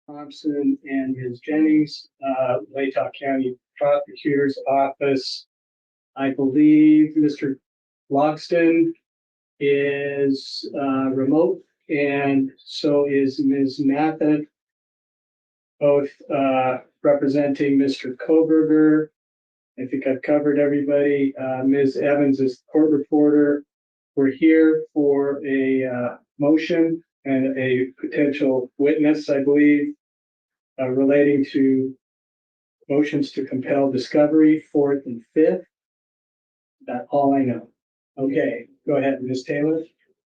Thompson and Ms. Jennings, Latah County Prosecutor's Office. I believe Mr. Logston is remote, and so is Ms. Mathen, both representing Mr. Kohberger. I think I've covered everybody. Ms. Evans is court reporter. We're here for a motion and a potential witness, I believe, relating to motions to compel discovery, 4th and 5th. That's all I know. Okay, go ahead, Ms. Taylor.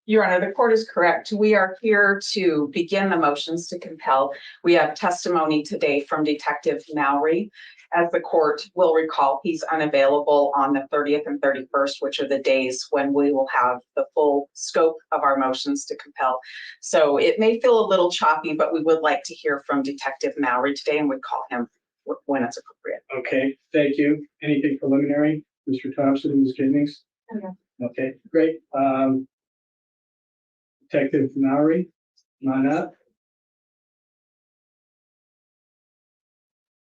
Your Honor, the court is correct. We are here to begin the motions to compel. We have testimony today from Detective MOWERY. As the court will recall, he's unavailable on the 30th and 31st, which are the days when we will have the full scope of our motions to compel. So it may feel a little choppy, but we would like to hear from Detective MOWERY today, and we call him when it's appropriate. Okay, thank you. Anything preliminary, Mr. Thompson and Ms. Jennings? Okay, great. Detective MOWERY, come on up.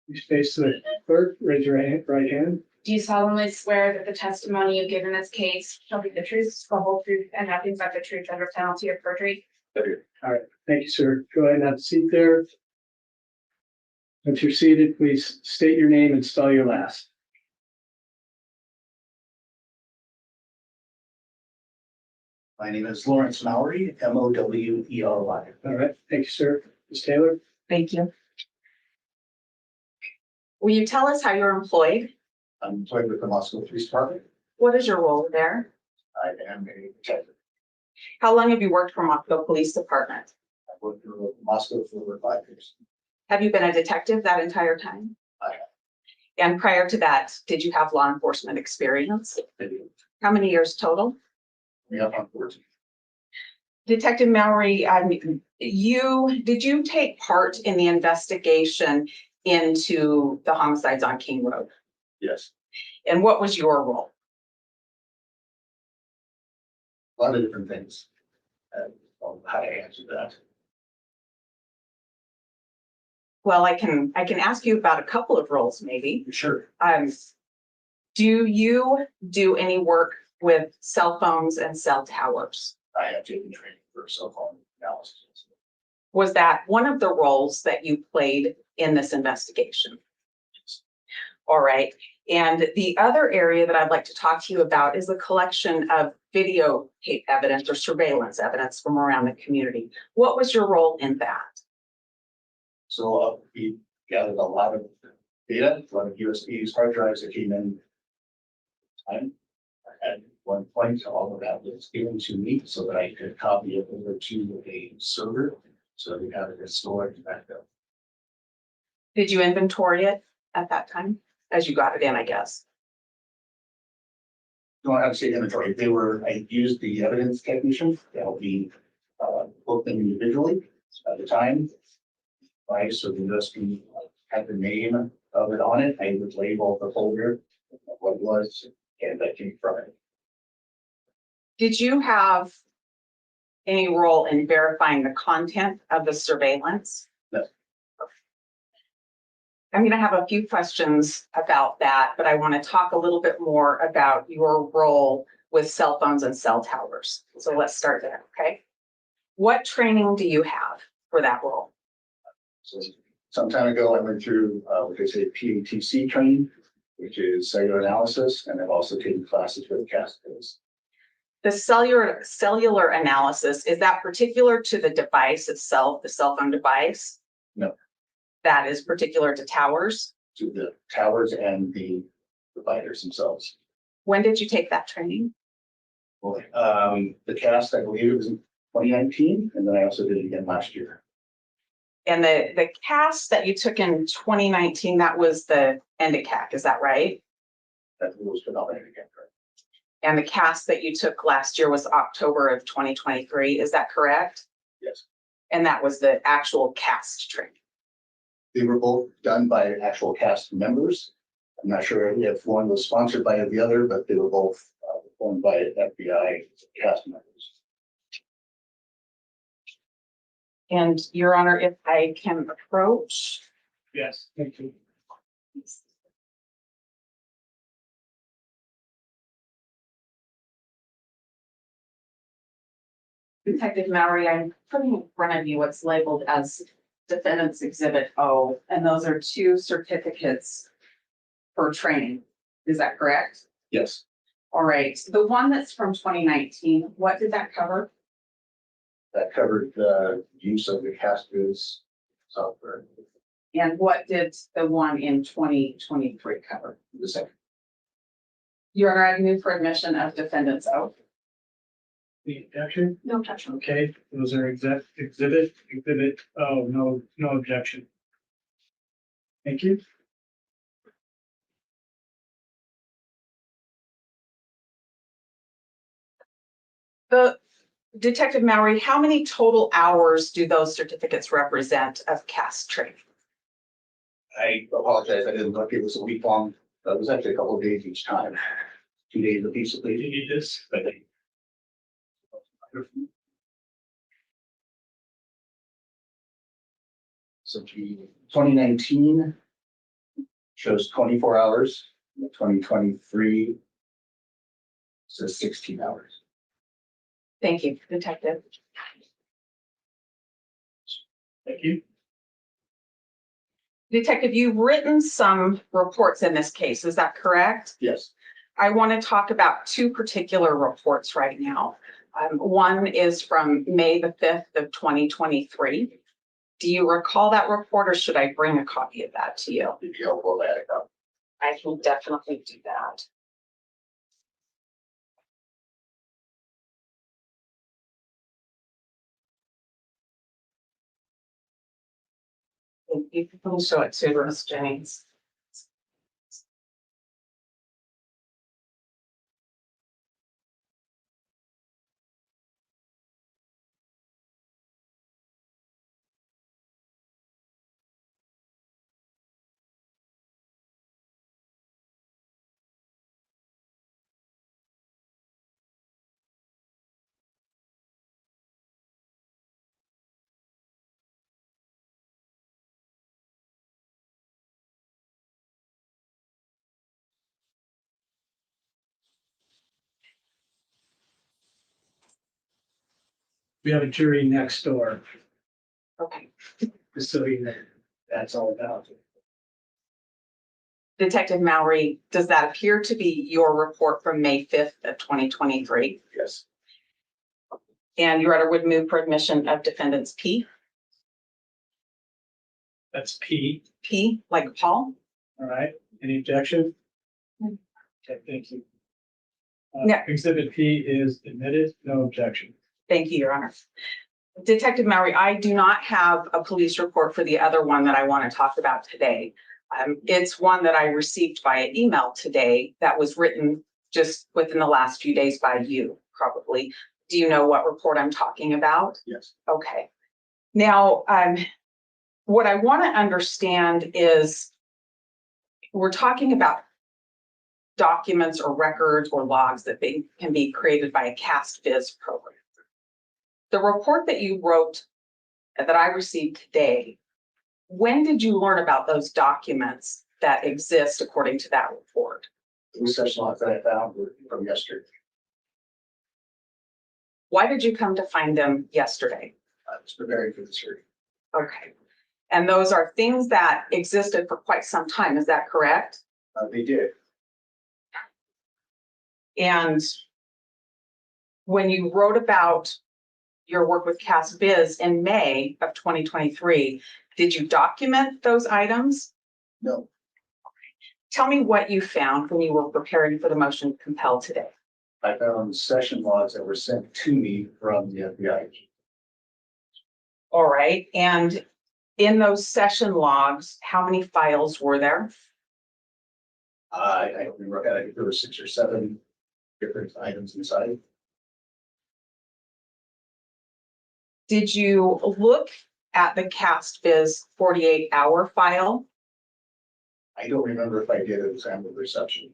You face the clerk, raise your right hand. Do you solemnly swear that the testimony you give in this case shall be the truth, the whole truth, and nothing but the truth under penalty of perjury? All right, thank you, sir. Go ahead and have a seat there. Once you're seated, please state your name and spell your last. My name is Lawrence MOWERY, MOWERY. All right, thank you, sir. Ms. Taylor? Thank you. Will you tell us how you're employed? I'm employed with the Moscow Police Department. What is your role there? I am a detective. How long have you worked for Moscow Police Department? I've worked for Moscow for over 5 years. Have you been a detective that entire time? I have. And prior to that, did you have law enforcement experience? I do. How many years total? We have on 14. Detective MOWERY, did you take part in the investigation into the homicides on King Road? Yes. And what was your role? A lot of different things. How to answer that. Well, I can ask you about a couple of roles, maybe. Sure. Do you do any work with cell phones and cell towers? I have taken training for cell phone analysis. Was that one of the roles that you played in this investigation? All right. And the other area that I'd like to talk to you about is the collection of videotape evidence or surveillance evidence from around the community. What was your role in that? So we gathered a lot of data, a lot of USBs, hard drives that came in time. At one point, all of that was given to me so that I could copy it over to a server. So we have it stored back up. Did you inventory it at that time as you got it in, I guess? Don't have to say inventory. I used the evidence technician to help me book them individually at the time. Right, so the USB had the name of it on it. I would label the folder, what it was, and that came from it. Did you have any role in verifying the content of the surveillance? No. I'm going to have a few questions about that, but I want to talk a little bit more about your role with cell phones and cell towers. So let's start there, okay? What training do you have for that role? So some time ago, I went through what they say PATC training, which is cellular analysis, and I've also taken classes with Caspiz. The cellular analysis, is that particular to the device itself, the cell phone device? No. That is particular to towers? To the towers and the providers themselves. When did you take that training? Well, the cast, I believe it was in 2019, and then I also did it again last year. And the cast that you took in 2019, that was the ENDICAC, is that right? That was predominantly again, correct? And the cast that you took last year was October of 2023, is that correct? Yes. And that was the actual cast training? They were both done by actual cast members. I'm not sure if one was sponsored by the other, but they were both performed by FBI cast members. And Your Honor, if I can approach. Yes, thank you. Detective Mowery, I'm putting in front of you what's labeled as Defendant's Exhibit O, and those are 2 certificates for training. Is that correct? Yes, All right, the one that's from 2019, what did that cover? that covered the use of the Caspiz software. And what did the one in 2023 cover? The second, Your Honor, I move for admission of Defendant's O. The objection? No objection. Okay, those are exhibit, oh, no objection. Thank you. The Detective Mowery, how many total hours do those certificates represent of CAS training? I apologize, I didn't look, it was a week long, it was actually a couple of days each time. 2 days apiece, Do you need this? but so the 2019 shows 24 hours, 2023 says 16 hours. Thank you, Detective. Thank you. Detective, you've written some reports in this case, is that correct? Yes, I want to talk about 2 particular reports right now. One is from May the 5th of 2023. Do you recall that report, or should I bring a copy of that to you? if you help that up. I can definitely do that. You can show it to Ms. Jennings. We have a jury next door, Okay. just so you know, that's all about. Detective Mowery, does that appear to be your report from May 5th of 2023? Yes, And Your Honor would move for admission of defendants P, That's P, like Paul? all right, any objection? Okay, thank you. Yeah. Exhibit P is admitted, no objection. Thank you, Your Honor. Detective Mowery, I do not have a police report for the other one that I want to talk about today. It's one that I received via email today that was written just within the last few days by you, probably. Do you know what report I'm talking about? yes. Okay. Now, what I want to understand is we're talking about documents or records or logs that can be created by a Caspiz program. The report that you wrote that I received today, when did you learn about those documents that exist according to that report? The session logs that I found were from yesterday. Why did you come to find them yesterday? I was preparing for this hearing. Okay. And those are things that existed for quite some time, is that correct? They did. And when you wrote about your work with Caspiz in May of 2023, did you document those items? No, Tell me what you found when you were preparing for the motion to compel today. I found session logs that were sent to me from the FBI. All right. And in those session logs, how many files were there? I don't remember, I think there were 6 or 7 different items inside. Did you look at the Caspiz 48-hour file? I don't remember if I did at the time of reception.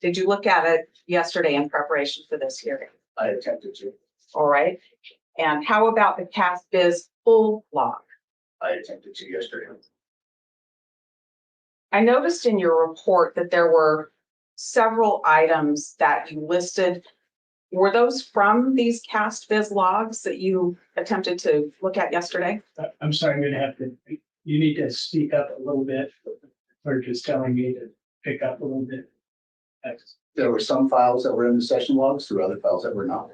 Did you look at it yesterday in preparation for this hearing? I attempted to. All right. And how about the Caspiz full log? I attempted to yesterday. I noticed in your report that there were several items that you listed. Were those from these Caspiz logs that you attempted to look at yesterday? I'm sorry, I'm gonna have to, you need to speak up a little bit. Or just telling me to pick up a little bit. Thanks. There were some files that were in the session logs, there were other files that were not.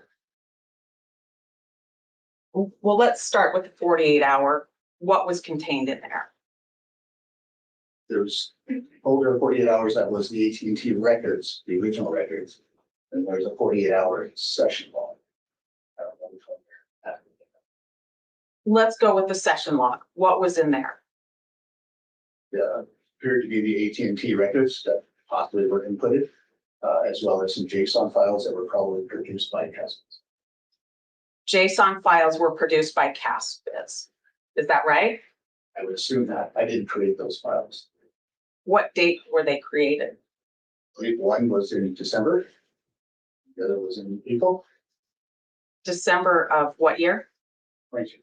Well, let's start with the 48-hour. What was contained in there? There's over 48 hours, that was the AT&T records, the original records. And there's a 48-hour session log. I don't know which one they're at. Let's go with the session log. What was in there? Appeared to be the AT&T records that possibly were inputted, as well as some JSON files that were probably produced by Caspiz. JSON files were produced by Caspiz. Is that right? I would assume that. I didn't create those files. What date were they created? I believe one was in December. The other was in April. December of what year? 22,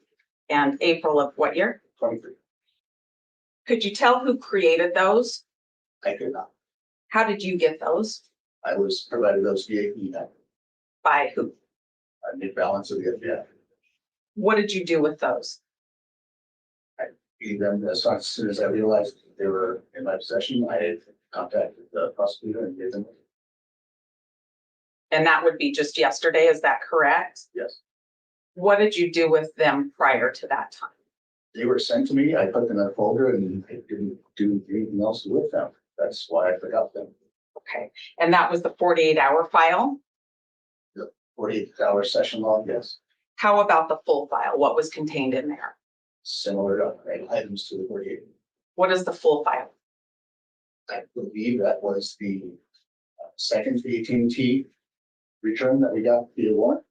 And April of what year? 23. Could you tell who created those? I could not. How did you get those? I was provided those via email. By who? I made balance of the FBI. What did you do with those? Gave them as soon as I realized they were in my possession. I had contacted the prosecutor and gave them. And that would be just yesterday, is that correct? Yes, What did you do with them prior to that time? they were sent to me. I put them in a folder and I didn't do anything else with them. That's why I forgot them. Okay, and that was the 48-hour file? 48-hour session log, yes. How about the full file? What was contained in there? Similar items to the 48. What is the full file? I believe that was the second AT&T return that we got via warrant.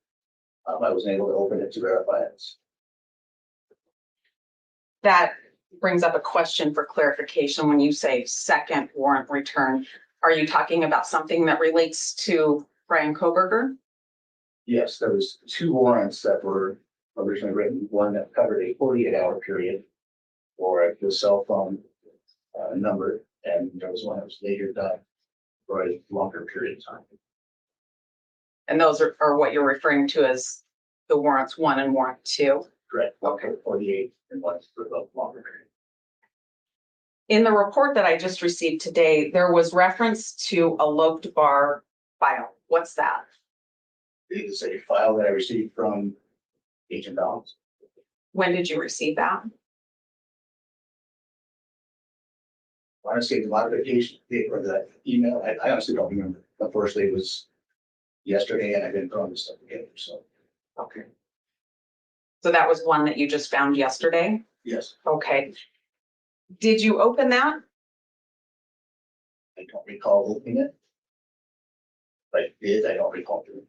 I wasn't able to open it to verify it. That brings up a question for clarification. When you say second warrant return, are you talking about something that relates to Bryan Kohberger? Yes, there was 2 warrants that were originally written, one that covered a 48-hour period for the cell phone number, and there was one that was later done for a longer period of time. And those are what you're referring to as the warrants 1 and warrant 2. Correct. Okay. 48 and one for the longer period. In the report that I just received today, there was reference to a loped bar file. What's that? It is a file that I received from Agent Downs. When did you receive that? Honestly, the modification or the email, I honestly don't remember. Unfortunately, it was yesterday and I didn't throw this stuff together. So, Okay. So that was one that you just found yesterday? yes, Okay. Did you open that? I don't recall opening it. But I did, I don't recall doing it.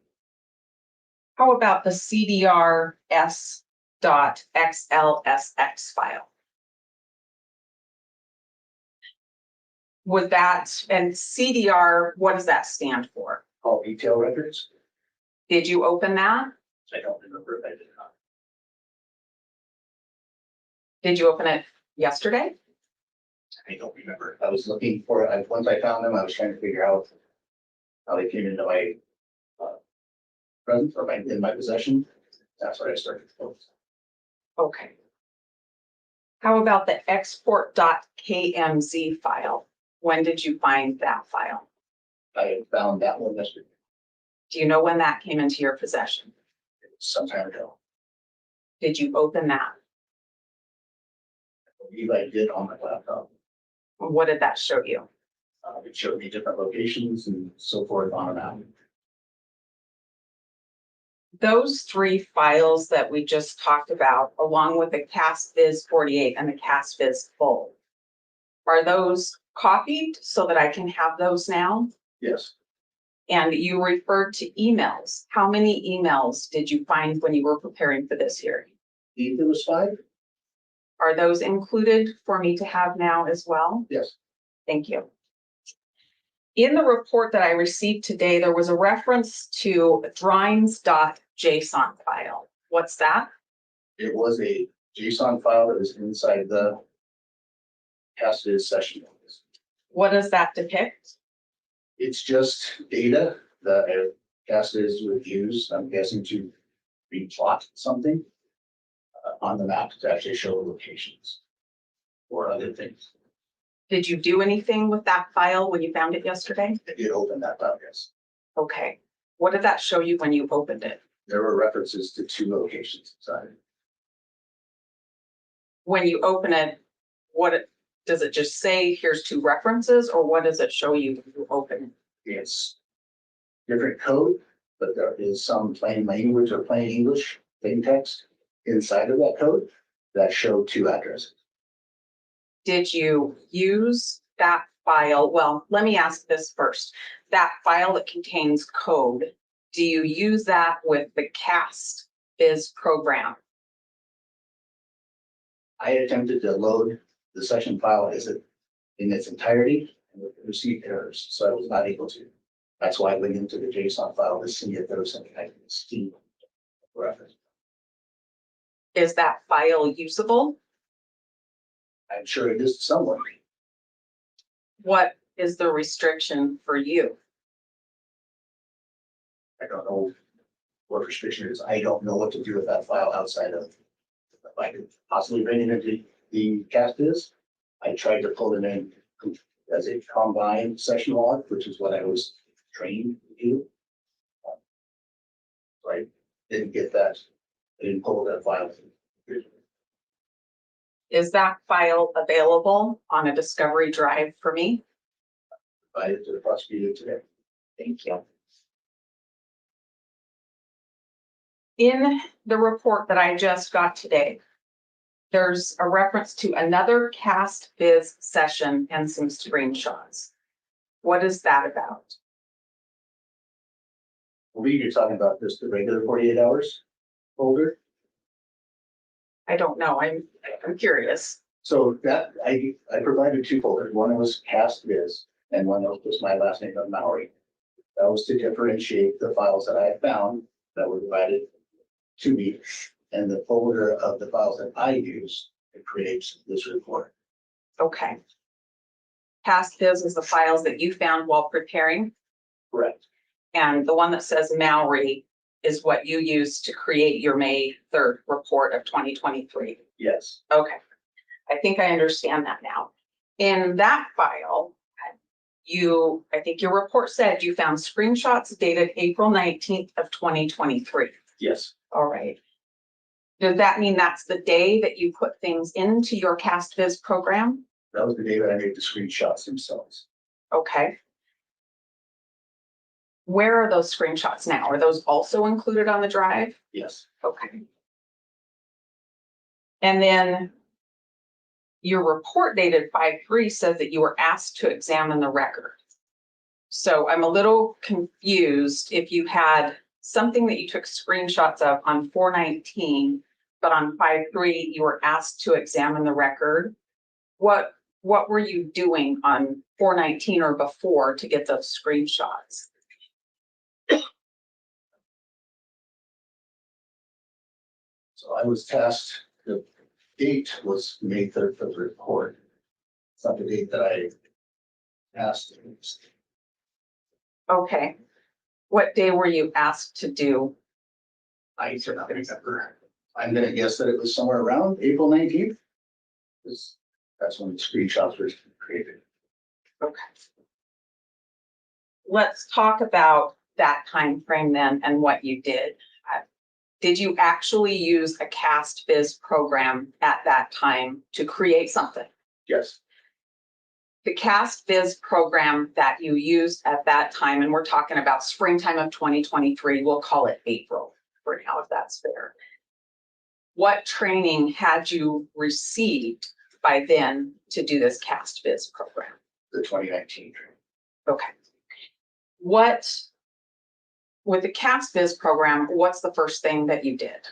How about the CDR.S.XLSX file? Was that, and CDR, what does that stand for? All detail records, Did you open that? I don't remember if I did not. Did you open it yesterday? I don't remember. I was looking for it. Once I found them, I was trying to figure out how they came into my presence or in my possession. That's what I started to focus on. Okay. How about the export.kmz file? When did you find that file? I had found that one yesterday, Do you know when that came into your possession? some time ago. Did you open that? I believe I did on my laptop. What did that show you? It showed me different locations and so forth on and out. Those 3 files that we just talked about, along with the Caspiz 48 and the Caspiz full, are those copied so that I can have those now? Yes, And you referred to emails. How many emails did you find when you were preparing for this hearing? there was 5. Are those included for me to have now as well? Yes, Thank you. In the report that I received today, there was a reference to drawings.json file. What's that? it was a JSON file that is inside the Caspiz session. What does that depict? It's just data that Caspiz would use, I'm guessing, to replot something on the map to actually show locations or other things. Did you do anything with that file when you found it yesterday? I did open that file, yes. Okay. What did that show you when you opened it? There were references to 2 locations inside. When you open it, does it just say here's 2 references, or what does it show you when you open it? It's different code, but there is some plain language or plain English, plain text inside of that code that show 2 addresses. Did you use that file? Well, let me ask this first. That file that contains code, do you use that with the Caspiz program? I attempted to load the session file in its entirety and it received errors, so I was not able to. That's why I went into the JSON file to see if there was something I could see reference. Is that file usable? I'm sure it is somewhere. What is the restriction for you? I don't know what restriction it is. I don't know what to do with that file outside of, if I could possibly bring it into the Caspiz. I tried to pull it in as a combined session log, which is what I was trained to do. So I didn't get that. I didn't pull that file. Is that file available on a discovery drive for me? Provided to the prosecutor today. Thank you. In the report that I just got today, there's a reference to another Caspiz session and some screenshots. What is that about? I believe you're talking about just the regular 48 hours folder. I don't know. I'm curious. So that I provided 2 folders. One was Caspiz and one was my last name of MOWERY. That was to differentiate the files that I had found that were provided to me and the folder of the files that I use to create this report. Okay. Caspiz is the files that you found while preparing, Correct. and the one that says MOWERY is what you used to create your May 3rd report of 2023. Yes. Okay. I think I understand that now. In that file, I think your report said you found screenshots dated April 19th of 2023. Yes. All right. Does that mean that's the day that you put things into your Caspiz program? That was the day that I made the screenshots themselves. Okay. Where are those screenshots now? Are those also included on the drive? Yes. Okay. And then your report dated 5/3 says that you were asked to examine the record. So I'm a little confused if you had something that you took screenshots of on 4/19, but on 5/3 you were asked to examine the record. What were you doing on 4/19 or before to get those screenshots? So I was tasked, the date was May 3rd for the report. It's not the date that I asked. Okay. What day were you asked to do? I do not remember. I'm gonna guess that it was somewhere around April 19th. That's when the screenshots were created. Okay. Let's talk about that time frame then and what you did. Did you actually use a Caspiz program at that time to create something? Yes. The Caspiz program that you used at that time, and we're talking about springtime of 2023, we'll call it April for now, if that's fair. What training had you received by then to do this Caspiz program? The 2019 training. Okay. With the Caspiz program, what's the first thing that you did?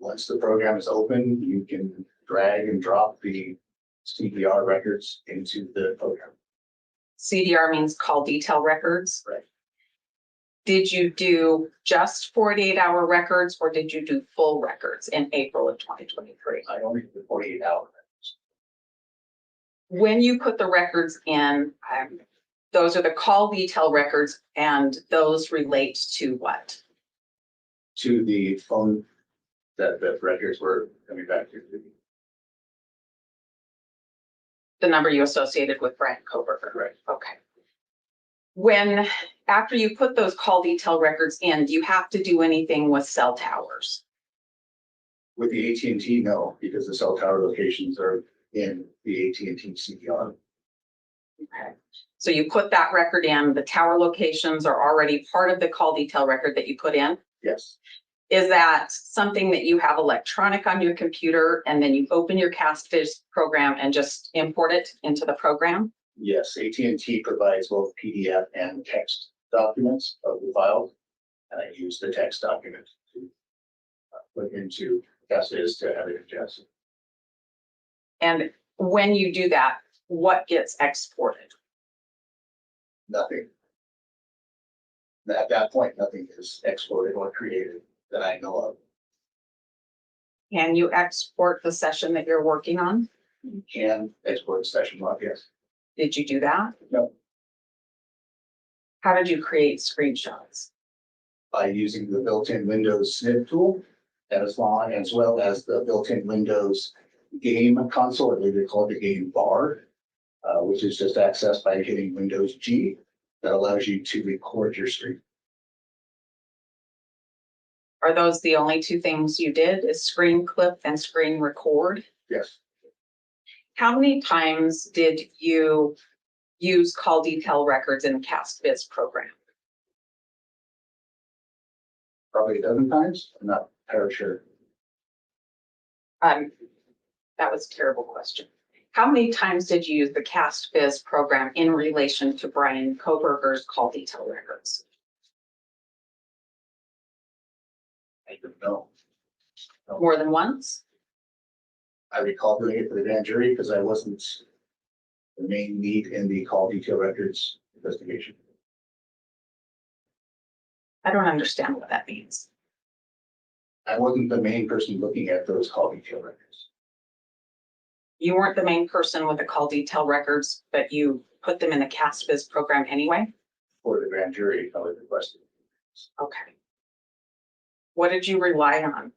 Once the program is open, you can drag and drop the CDR records into the program. CDR means call detail records. Right. Did you do just 48-hour records or did you do full records in April of 2023? I only did 48 hours. When you put the records in, those are the call detail records, and those relate to what? To the phone that the records were coming back to. The number you associated with Bryan Kohberger. Correct. Okay. After you put those call detail records in, do you have to do anything with cell towers? With the AT&T, no, because the cell tower locations are in the AT&T CPR. Okay. So you put that record in, the tower locations are already part of the call detail record that you put in. Yes, Is that something that you have electronic on your computer and then you open your Caspiz program and just import it into the program? yes, AT&T provides both PDF and text documents of the file. And I use the text document to put into Caspiz to have it adjusted. And when you do that, what gets exported? Nothing. At that point, nothing is exported or created that I know of. Can you export the session that you're working on? You can export a session log, yes. Did you do that? No. How did you create screenshots? By using the built-in Windows snip tool, as well as the built-in Windows game console, I believe they call it the game bar, which is just accessed by hitting Windows G. That allows you to record your screen. Are those the only two things you did, is screen clip and screen record? Yes, How many times did you use call detail records in the Caspiz program? probably a dozen times. I'm not entirely sure. That was a terrible question. How many times did you use the Caspiz program in relation to Bryan Kohberger's call detail records? I don't know. More than once? I recall doing it for the grand jury because I wasn't the main lead in the call detail records investigation. I don't understand what that means. I wasn't the main person looking at those call detail records. You weren't the main person with the call detail records, but you put them in the Caspiz program anyway? For the grand jury, I was requested. Okay. What did you rely on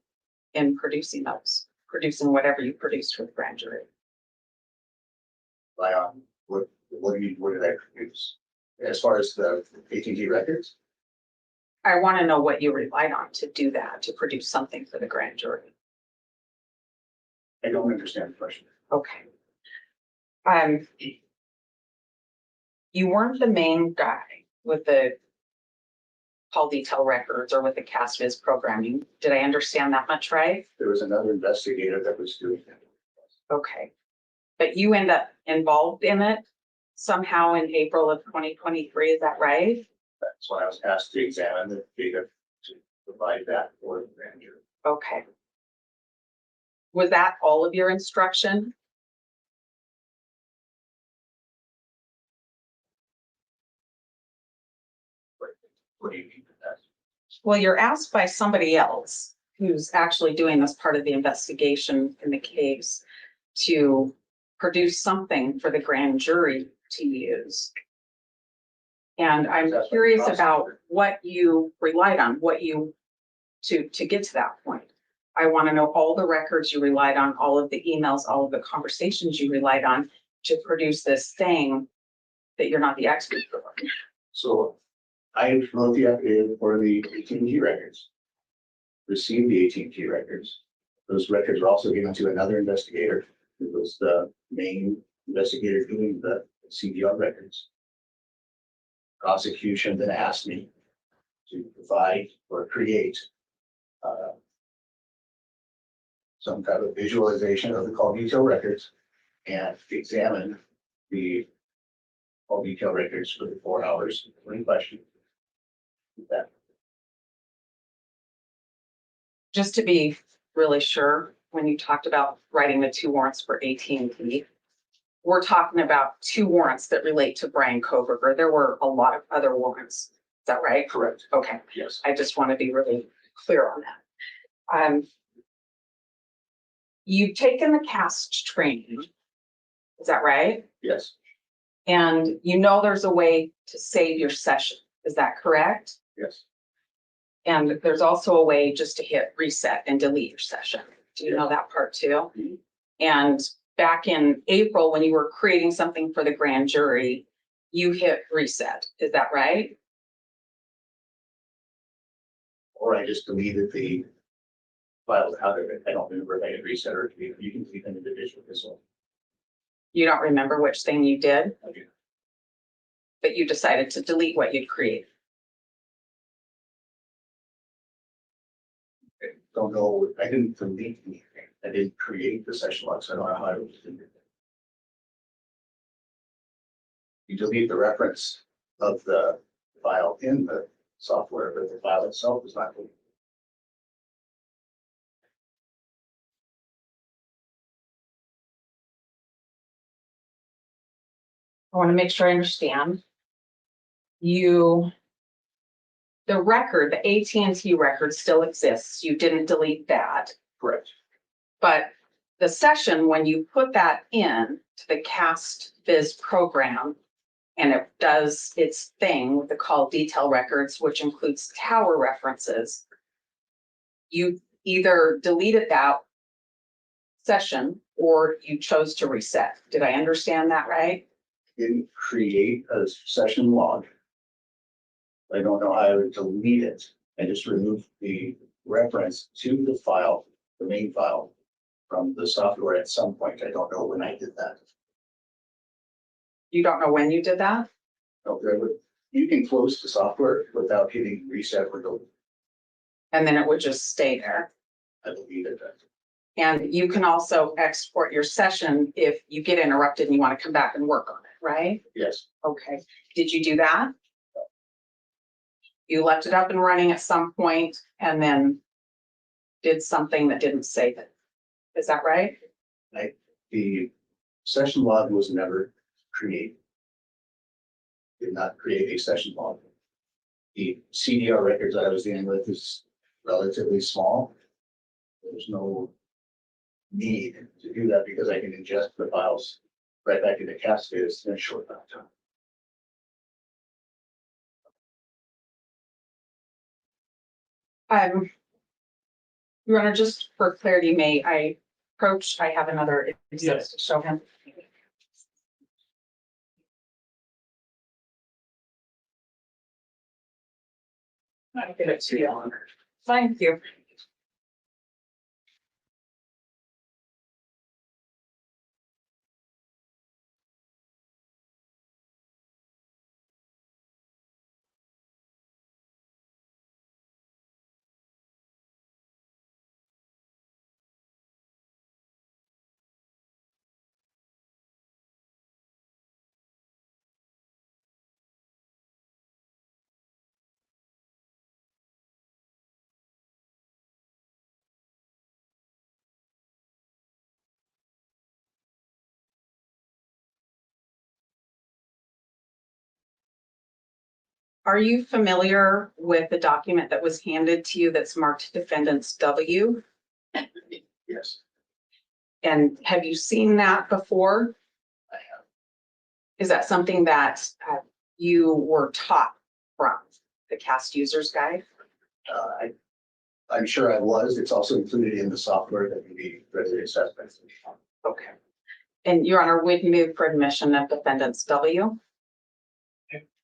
in producing those? Producing whatever you produced for the grand jury? Rely on what did I produce? As far as the AT&T records, I want to know what you relied on to do that, to produce something for the grand jury. I don't understand the question. Okay. You weren't the main guy with the call detail records or with the Caspiz programming. Did I understand that much right? There was another investigator that was doing that. Okay. But you end up involved in it somehow in April of 2023, is that right? That's why I was asked to examine the data to provide that for the grand jury. Okay. Was that all of your instruction? What do you mean by that? Well, you're asked by somebody else who's actually doing this part of the investigation in the case to produce something for the grand jury to use. And I'm That's curious the about prosecutor. what you relied on, to get to that point. I want to know all the records you relied on, all of the emails, all of the conversations you relied on to produce this thing that you're not the expert for. So I wrote the affidavit for the AT&T records, received the AT&T records. Those records were also given to another investigator who was the main investigator doing the CPR records. Prosecution then asked me to provide or create some type of visualization of the call detail records and examine the call detail records for the 4 hours in question. That Just to be really sure, when you talked about writing the 2 warrants for AT&T, we're talking about 2 warrants that relate to Bryan Kohberger. There were a lot of other warrants that right? Correct. Okay, Yes. I just want to be really clear on that. You've taken the cast training, is that right? Yes. And you know there's a way to save your session, is that correct? Yes. And there's also a way just to hit reset and delete your session. Do you know that part too? Mhm. And back in April, when you were creating something for the grand jury, you hit reset, is that right? Or I just deleted the file out of it. I don't remember if I had reset or delete. You can delete an individual as well. You don't remember which thing you did, Okay. but you decided to delete what you'd created. I don't know. I didn't delete anything. I didn't create the session log, so I don't know how I would delete it. You delete the reference of the file in the software, but the file itself is not deleted. I want to make sure I understand. The record, the AT&T record still exists. You didn't delete that. Correct. But the session, when you put that in to the Caspiz program, and it does its thing with the call detail records, which includes tower references, you either deleted that session or you chose to reset. Did I understand that right? Didn't create a session log. I don't know how I would delete it. I just removed the reference to the file, the main file, from the software at some point. I don't know when I did that. You don't know when you did that? No, you can close the software without hitting reset or delete. And then it would just stay there. I deleted that. And you can also export your session if you get interrupted and you want to come back and work on it, right? Yes. Okay. Did you do that? You left it up and running at some point and then did something that didn't save it. Is that right? The session log was never created. Did not create a session log. The CDR records that I was dealing with is relatively small. There's no need to do that because I can ingest the files right back into Caspiz in a short amount of time. Your Honor, just for clarity, may I approach? I have another exhibit to show him. I'll give it to you, Your Honor. Thank you. Are you familiar with the document that was handed to you that's marked Defendants W? Yes, And have you seen that before? I have. Is that something that you were taught from the CAST Users Guide? I'm sure I was. It's also included in the software that can be readily accessed by the Okay. And Your Honor, would move for admission of Defendants W?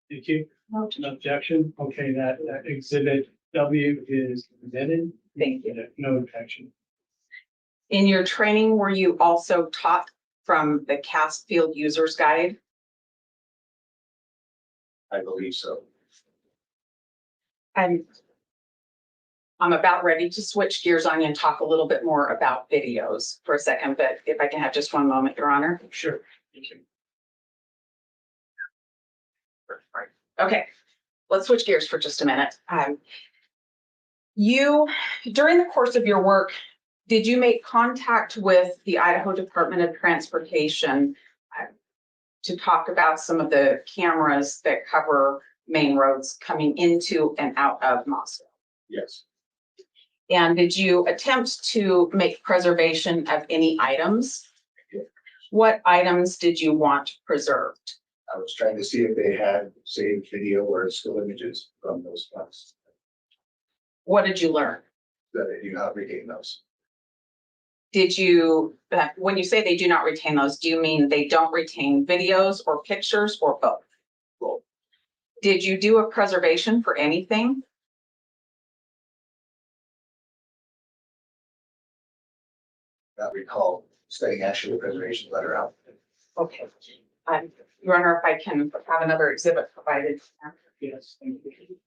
Thank you. No objection. Okay, that exhibit W is vetted. Thank you. No objection. In your training, were you also taught from the CAST Field Users Guide? I believe so. I'm about ready to switch gears on you and talk a little bit more about videos for a second, but if I can have just one moment, Your Honor. Sure. Thank you. Okay, let's switch gears for just a minute. During the course of your work, did you make contact with the Idaho Department of Transportation to talk about some of the cameras that cover main roads coming into and out of Moscow. Yes, And did you attempt to make preservation of any items? did. What items did you want preserved? I was trying to see if they had saved video or still images from those spots, What did you learn? that they do not retain those. Did you, when you say they do not retain those, do you mean they don't retain videos or pictures or both? Both. Did you do a preservation for anything? Not recall studying actually the preservation letter out. Okay. Your Honor, if I can have another exhibit provided. Yes, thank you.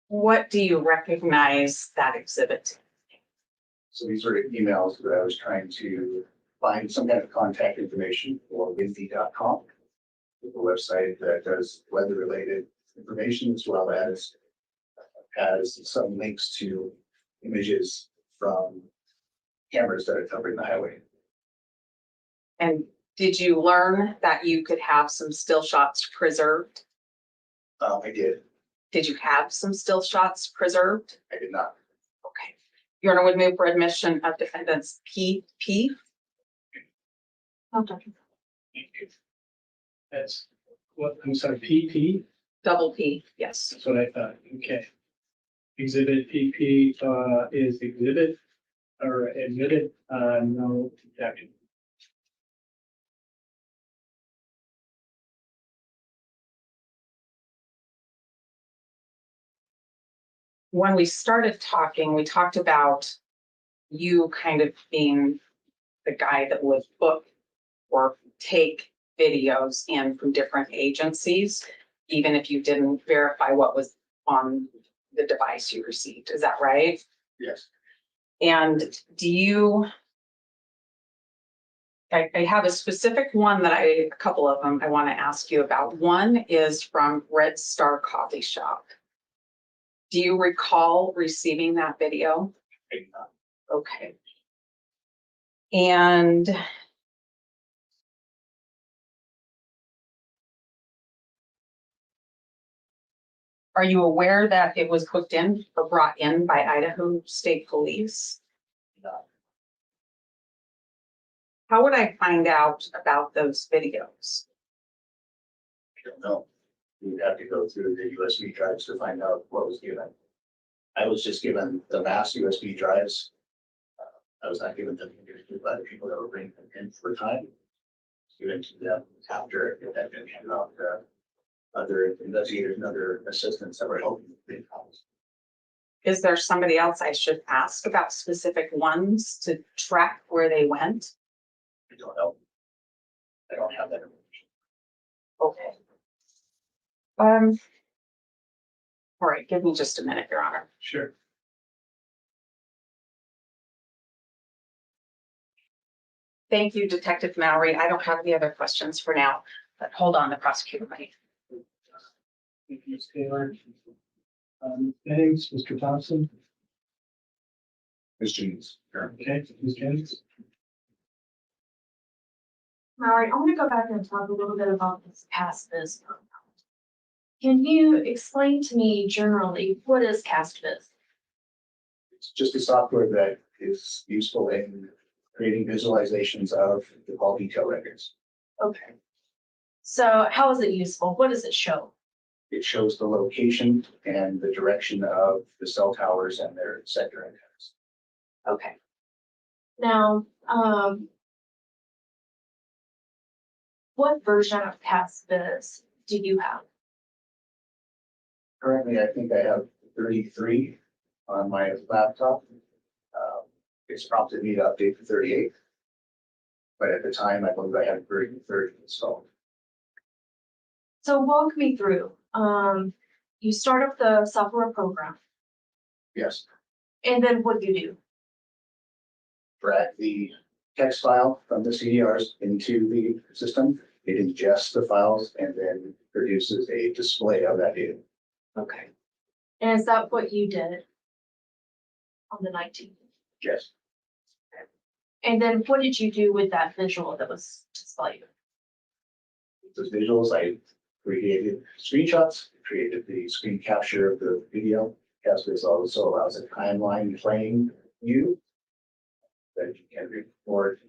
What do you recognize that exhibit? So these are emails that I was trying to find some kind of contact information for windy.com. A website that does weather related information as well as has some links to images from cameras that are covering the highway. And did you learn that you could have some still shots preserved? I did. Did you have some still shots preserved? I did not. Okay. Your Honor would move for admission of defendants PP. Thank you. That's what, I'm sorry, PP? Double P, yes. That's what I thought. Okay. Exhibit PP is exhibit or admitted, no objection. When we started talking, we talked about you kind of being the guy that would book or take videos in from different agencies, even if you didn't verify what was on the device you received. Is that right? Yes. And do you, I have a specific one a couple of them I want to ask you about. One is from Red Star Coffee Shop. Do you recall receiving that video? I did not. Okay. And are you aware that it was booked in or brought in by Idaho State Police? No. How would I find out about those videos? I don't know. We would have to go through the USB drives to find out what was given. I was just given the mass USB drives. I was not given them by the people that were bringing them in for time. Given to them after it had been handed off to other investigators and other assistants that were helping with the files. Is there somebody else I should ask about specific ones to track where they went? I don't know. I don't have that information. Okay. All right, give me just a minute, Your Honor. Sure. Thank you, Detective Mallory. I don't have any other questions for now, but hold on, the prosecutor might. Thank you, Ms. Taylor. Thanks, Mr. Thompson. Ms. Jennings. Okay, Ms. Jennings. Mallory, I want to go back and talk a little bit about this Caspiz program. Can you explain to me generally what is Caspiz? It's just a software that is useful in creating visualizations of the call detail records. Okay. So how is it useful? What does it show? It shows the location and the direction of the cell towers and their sector antennas. Okay. Now, what version of Caspiz do you have? Currently, I think I have 33 on my laptop. It's prompted me to update to 38. But at the time, I believe I had 30 installed. So walk me through. You start up the software program, Yes, and then what do you do? drag the text file from the CDRs into the system. It ingests the files and then produces a display of that data. Okay. And is that what you did on the 19th? Yes, And then what did you do with that visual that was displayed? those visuals, I created screenshots, created the screen capture of the video. Caspiz also allows a timeline playing view that you can record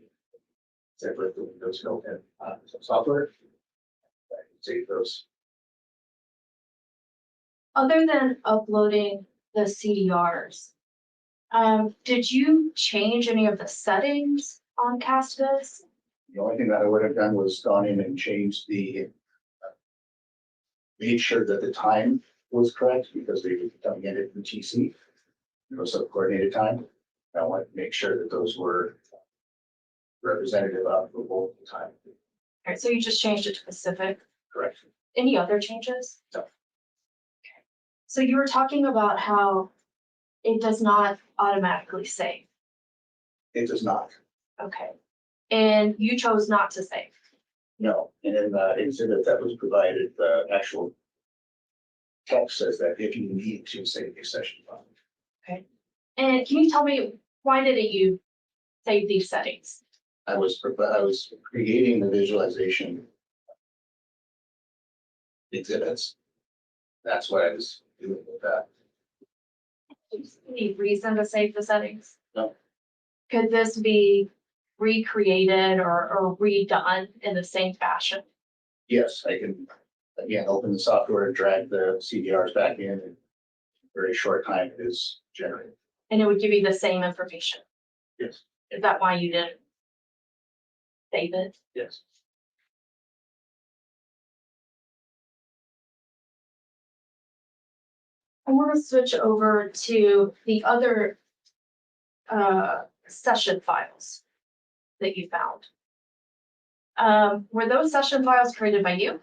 separate from Windows built-in software. I can save those. Other than uploading the CDRs, did you change any of the settings on Caspiz? The only thing that I would have done was gone in and changed made sure that the time was correct because they were coming in at the TC. It was a coordinated time. I wanted to make sure that those were representative of the whole time. All right, so you just changed it to Pacific. Correct. Any other changes? No. Okay. So you were talking about how it does not automatically save. It does not. Okay. And you chose not to save. No. And in the exhibit that was provided, the actual text says that if you need to save a session file. And can you tell me why didn't you save these settings? I was creating the visualization exhibits. That's what I was doing with that. Any reason to save the settings? No. Could this be recreated or redone in the same fashion? Yes, I can, again, open the software, drag the CDRs back in, and in a very short time it is generated. And it would give you the same information? Yes, Is that why you didn't save it? yes. I want to switch over to the other session files that you found. Were those session files created by you?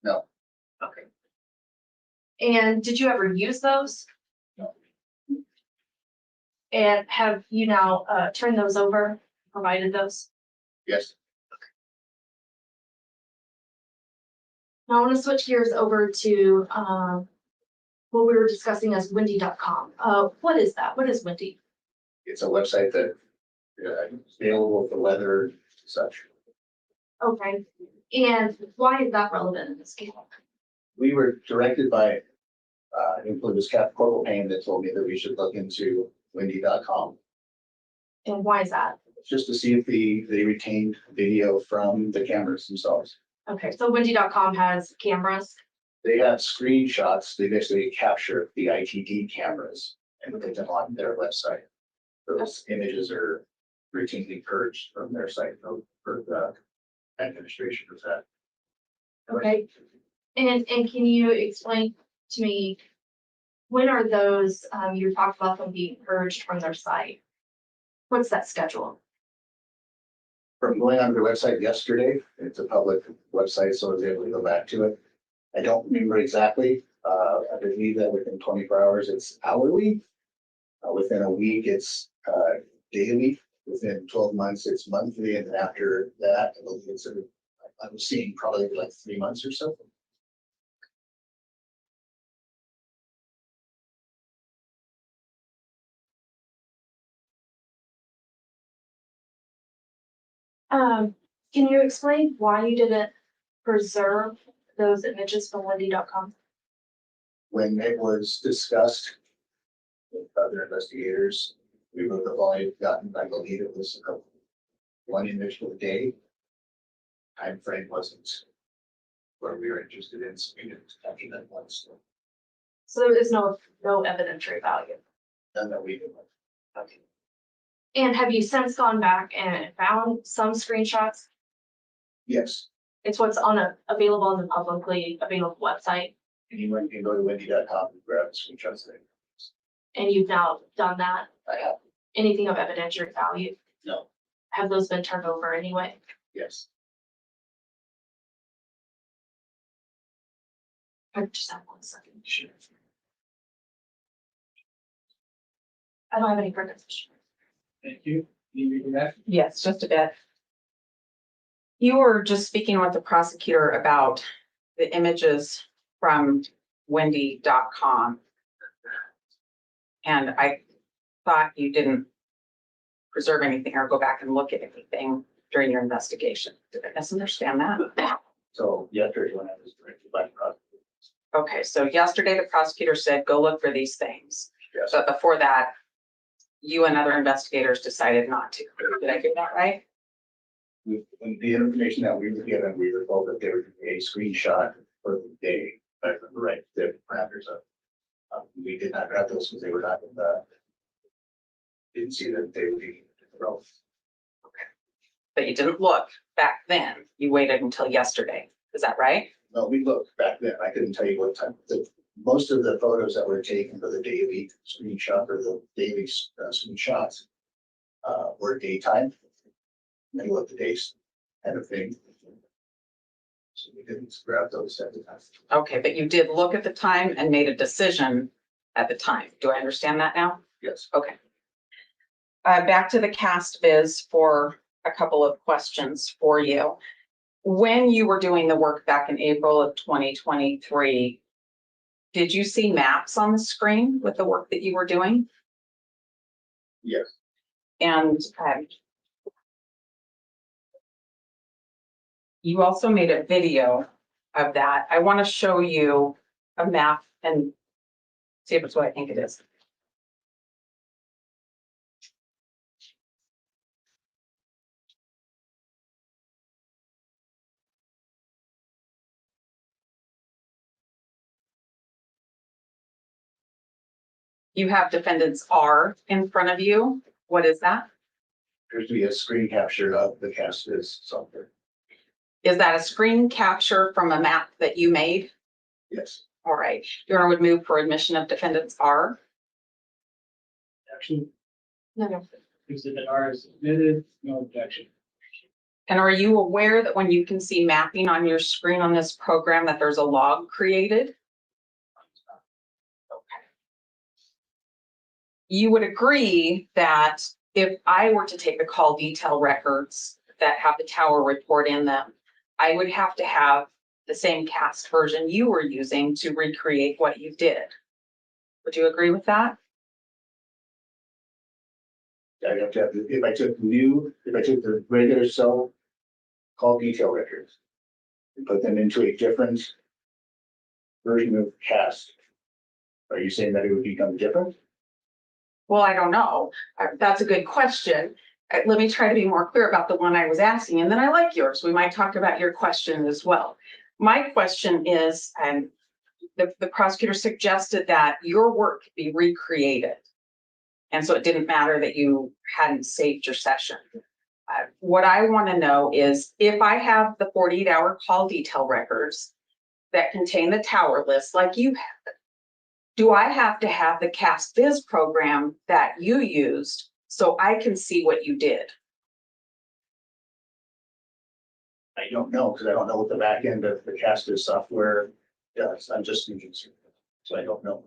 No. Okay. And did you ever use those? No. And have you now turned those over, provided those? Yes, Now I want to switch gears over to what we were discussing as windy.com. What is that? What is Windy? it's a website that is available for weather and such. Okay. And why is that relevant in this case? We were directed by, I think it was Corporal Payne that told me that we should look into windy.com And why is that? just to see if they retained video from the cameras themselves. Okay, so windy.com has cameras. They have screenshots. They basically capture the ITD cameras and put them on their website. Those images are routinely purged from their site for the administration of that. Okay. And can you explain to me, when are those, you talked about them being purged from their site? What's that schedule? From going onto their website yesterday, it's a public website, so I was able to go back to it. I don't remember exactly. I believe that within 24 hours, it's hourly. Within a week, it's daily. within 12 months, it's monthly, and then after that, I believe it's I was seeing probably like 3 months or so. Can you explain why you didn't preserve those images from Wendy.com? When it was discussed with other investigators, we wrote the volume gotten, I believe it was one image per day. Time frame wasn't where we were interested in, so we didn't capture that once. So there is no evidentiary value. None that we did. Okay. And have you since gone back and found some screenshots? Yes, It's what's available on the publicly available website, anyone can go to wendy.com and grab screenshots there. and you've now done that. I have, Anything of evidentiary value? no, Have those been turned over anyway? yes. I just have 1 second. Sure. I don't have any further questions. Thank you. Can you read that? Yes, just a bit. You were just speaking with the prosecutor about the images from Wendy.com. And I thought you didn't preserve anything or go back and look at anything during your investigation. Did I misunderstand that? So yesterday when I was directed by the prosecutor. Okay, so yesterday the prosecutor said, go look for these things. Yes, But before that, you and other investigators decided not to. Did I get that right? when the information that we were given, we were told that there would be a screenshot for the day. If I remember right, the parameters of. We did not grab those because they were not in the. Didn't see that they would be relevant. But you didn't look back then. You waited until yesterday. Is that right? No, we looked back then. I couldn't tell you what time. Most of the photos that were taken for the daily screenshot or the daily screenshots were daytime. Middle of the days kind of thing. So we didn't grab those at the time. Okay, but you did look at the time and made a decision at the time. Do I understand that now? Yes. Okay. Back to the Caspiz for a couple of questions for you. When you were doing the work back in April of 2023, did you see maps on the screen with the work that you were doing? Yes. And you also made a video of that. I want to show you a map and see if it's what I think it is. You have defendants R in front of you. What is that? Appears to be a screen capture of the Caspiz software. Is that a screen capture from a map that you made? Yes. All right. Your Honor would move for admission of defendants R. Action. No. Exhibit R is submitted. No objection. And are you aware that when you can see mapping on your screen on this program that there's a log created? You would agree that if I were to take the call detail records that have the tower report in them, I would have to have the same cast version you were using to recreate what you did. Would you agree with that? I'd have to have, if I took the regular cell call detail records and put them into a different version of cast, are you saying that it would become different? Well, I don't know. That's a good question. Let me try to be more clear about the one I was asking, and then I like yours. We might talk about your question as well. My question is, and the prosecutor suggested that your work be recreated. And so it didn't matter that you hadn't saved your session. What I want to know is if I have the 48-hour call detail records that contain the tower list like you have, do I have to have the Caspiz program that you used so I can see what you did? I don't know, because I don't know what the back end of the Caspiz software does. I'm just using it, so I don't know.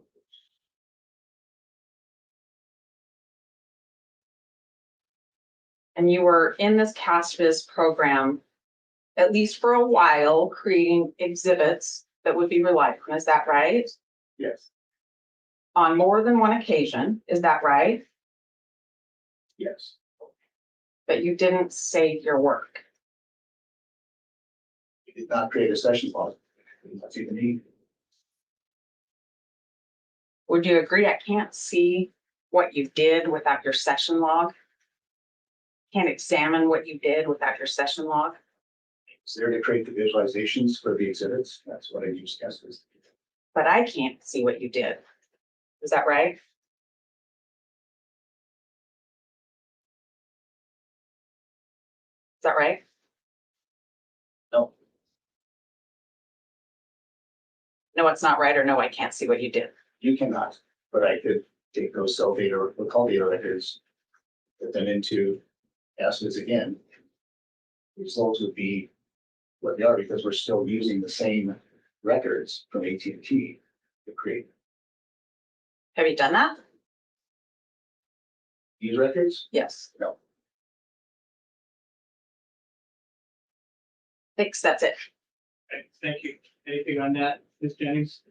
And you were in this Caspiz program, at least for a while, creating exhibits that would be relied on. Is that right? Yes, On more than one occasion. Is that right? yes. But you didn't save your work. We did not create a session log. That's even need. Would you agree? I can't see what you did without your session log. Can't examine what you did without your session log. It's there to create the visualizations for the exhibits. That's what I use Caspiz. But I can't see what you did. Is that right? Is that right? No, No, it's not right, or no, I can't see what you did. you cannot, but I could take those cell data or call data records, put them into Caspiz again. The results would be what they are because we're still using the same records from AT&T to create Have you done that? these records. Yes. No. Thanks, that's it. Okay, thank you. Anything on that, Ms. Jennings?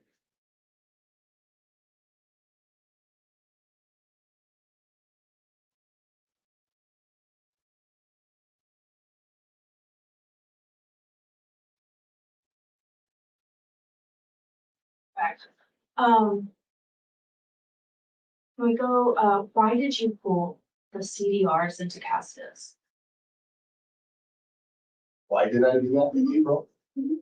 Can we go, why did you pull the CDRs into Caspiz? Why did I do that in April? Mhm.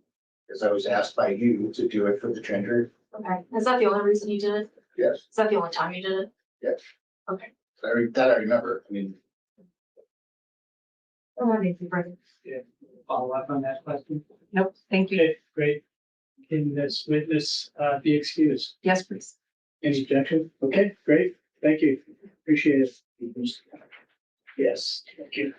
Because I was asked by you to do it for the tender. Okay, is that the only reason you did it? Yes, Is that the only time you did it? yes. Okay. That I remember. I mean, Follow up on that question? Nope, thank you. Okay, great. Can this witness be excused? Yes, please. Any objection? Okay, great. Thank you. Appreciate it. Yes, thank you.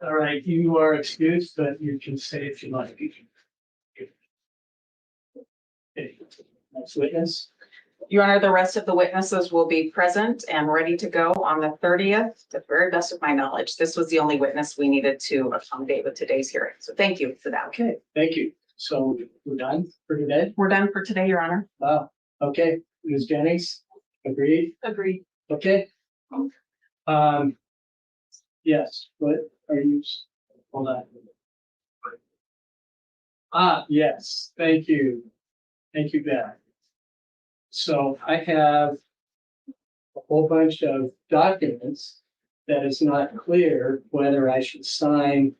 All right, you are excused, but you can stay if you like. Okay, next witness. Your Honor, the rest of the witnesses will be present and ready to go on the 30th, to the very best of my knowledge. This was the only witness we needed to accommodate with today's hearing. So thank you for that. Okay, thank you. So we're done for today? We're done for today, Your Honor. Okay, Ms. Jennings, agreed? Agreed. Okay. Yes, what are you, hold on. Yes, thank you. Thank you, Beth. So I have a whole bunch of documents that is not clear whether I should sign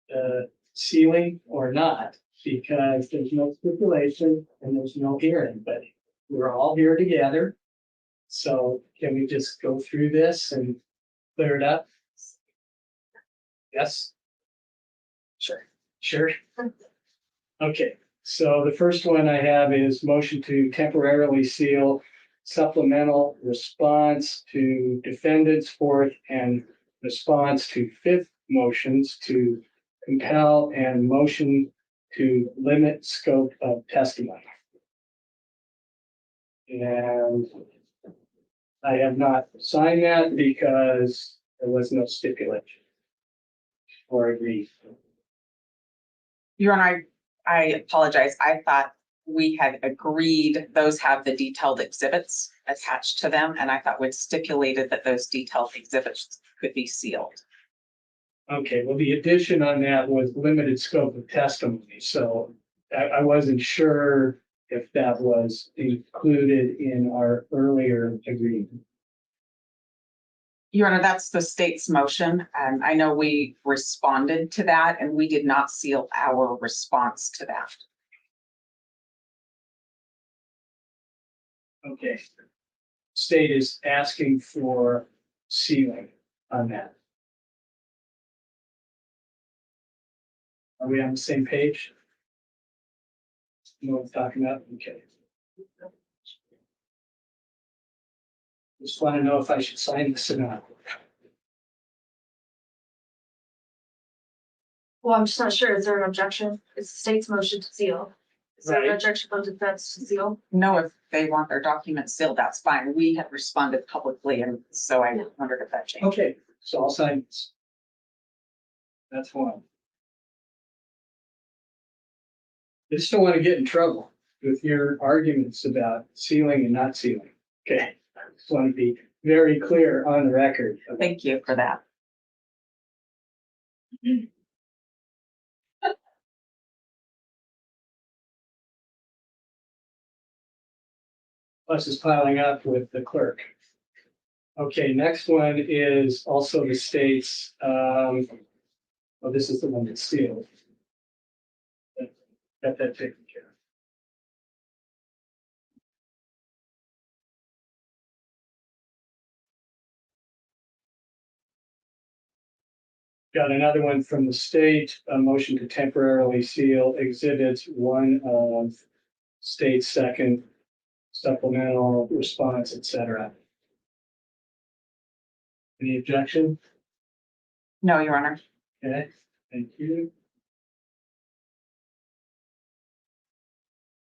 the sealing or not, because there's no stipulation and there's no hearing, but we're all here together. So can we just go through this and clear it up? Yes? Sure. Okay, so the first one I have is motion to temporarily seal supplemental response to defendant's fourth and response to fifth motions to compel and motion to limit scope of testimony. And I have not signed that because there was no stipulation or agreed. Your Honor, I apologize. I thought we had agreed, those have the detailed exhibits attached to them, and I thought we'd stipulated that those detailed exhibits could be sealed. Okay, well, the addition on that was limited scope of testimony, so I wasn't sure if that was included in our earlier agreement. Your Honor, that's the state's motion, and I know we responded to that, and we did not seal our response to that. Okay. State is asking for sealing on that. Are we on the same page? You know what I'm talking about? Okay. Just want to know if I should sign this or not. Well, I'm just not sure. Is there an objection? It's the state's motion to seal. Is there Right. a rejection of defense to seal? No, if they want their documents sealed, that's fine. We had responded publicly, and so I Yeah. wondered if that changed. Okay, so I'll sign this. That's one. I just don't want to get in trouble with your arguments about sealing and not sealing. Okay, I just want to be very clear on the record. Thank you for that. Plus is piling up with the clerk. Okay, next one is also the state's, oh, this is the one that's sealed. Got that taken care of. Got another one from the state, a motion to temporarily seal exhibits one of state's second supplemental response, et cetera. Any objection? No, Your Honor. Okay, thank you.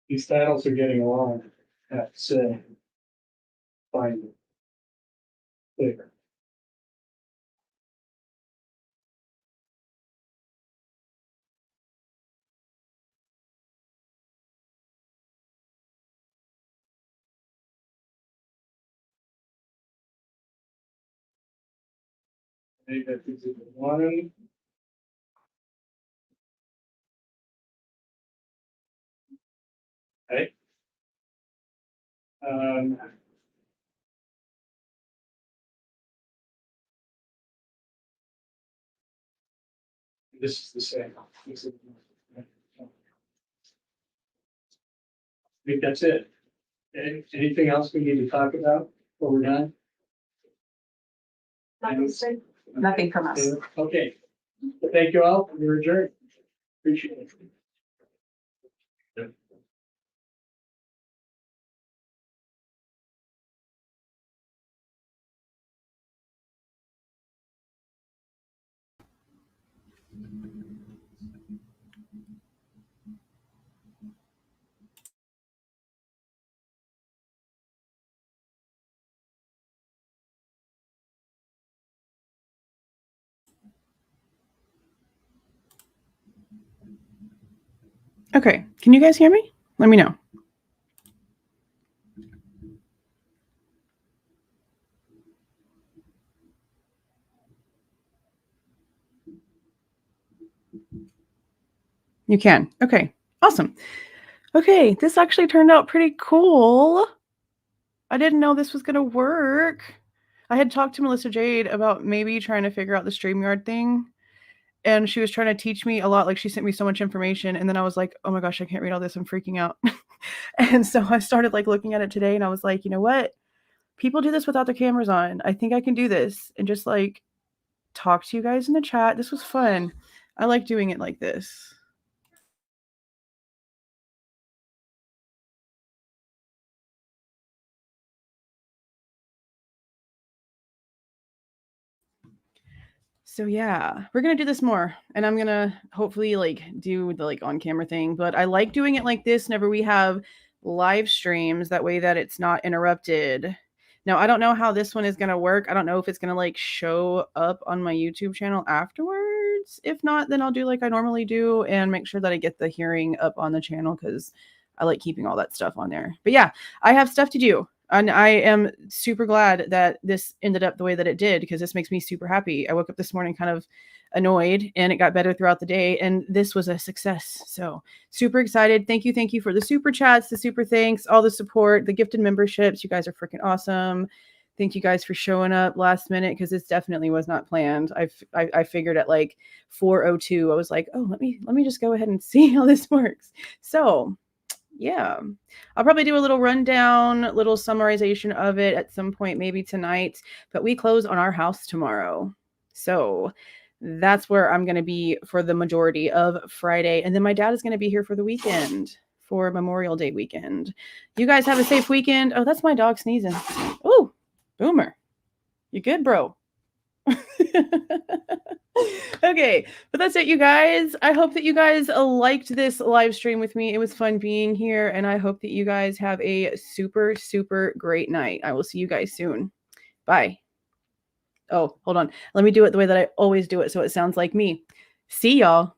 These titles are getting along, I have to say. Fine. Clear. I think that is one. Okay. This is the same. This is- I think that's it. Anything else we need to talk about before we're done? Nothing from us. Okay. Well, thank you all. We're adjourned. Appreciate it. Okay, can you guys hear me? Let me know. You can. Okay, awesome. Okay, this actually turned out pretty cool. I didn't know this was going to work. I had talked to Melissa Jade about maybe trying to figure out the StreamYard thing. And she was trying to teach me a lot. Like, she sent me so much information. And then I was like, oh my gosh, I can't read all this. I'm freaking out. And so I started like looking at it today and I was like, you know what? People do this without their cameras on. I think I can do this and just like talk to you guys in the chat. This was fun. I like doing it like this. So yeah, we're going to do this more and I'm going to hopefully like do the like on camera thing, but I like doing it like this whenever we have live streams, that way that it's not interrupted. Now, I don't know how this one is going to work. I don't know if it's going to like show up on my YouTube channel afterwards. If not, then I'll do like I normally do and make sure that I get the hearing up on the channel because I like keeping all that stuff on there. But yeah, I have stuff to do. And I am super glad that this ended up the way that it did because this makes me super happy. I woke up this morning kind of annoyed and it got better throughout the day. And this was a success. So super excited. Thank you. Thank you for the super chats, the super thanks, all the support, the gifted memberships. You guys are freaking awesome. Thank you guys for showing up last minute because this definitely was not planned. I figured at like 4:02, I was like, oh, let me just go ahead and see how this works. So yeah, I'll probably do a little rundown, little summarization of it at some point, maybe tonight, but we close on our house tomorrow. So that's where I'm going to be for the majority of Friday. And then my dad is going to be here for the weekend, for Memorial Day weekend. You guys have a safe weekend. Oh, that's my dog sneezing. Oh, Boomer. You good, bro? Okay, but that's it, you guys. I hope that you guys liked this live stream with me. It was fun being here, and I hope that you guys have a super, super great night. I will see you guys soon. Bye. Oh, hold on. Let me do it the way that I always do it so it sounds like me. See y'all.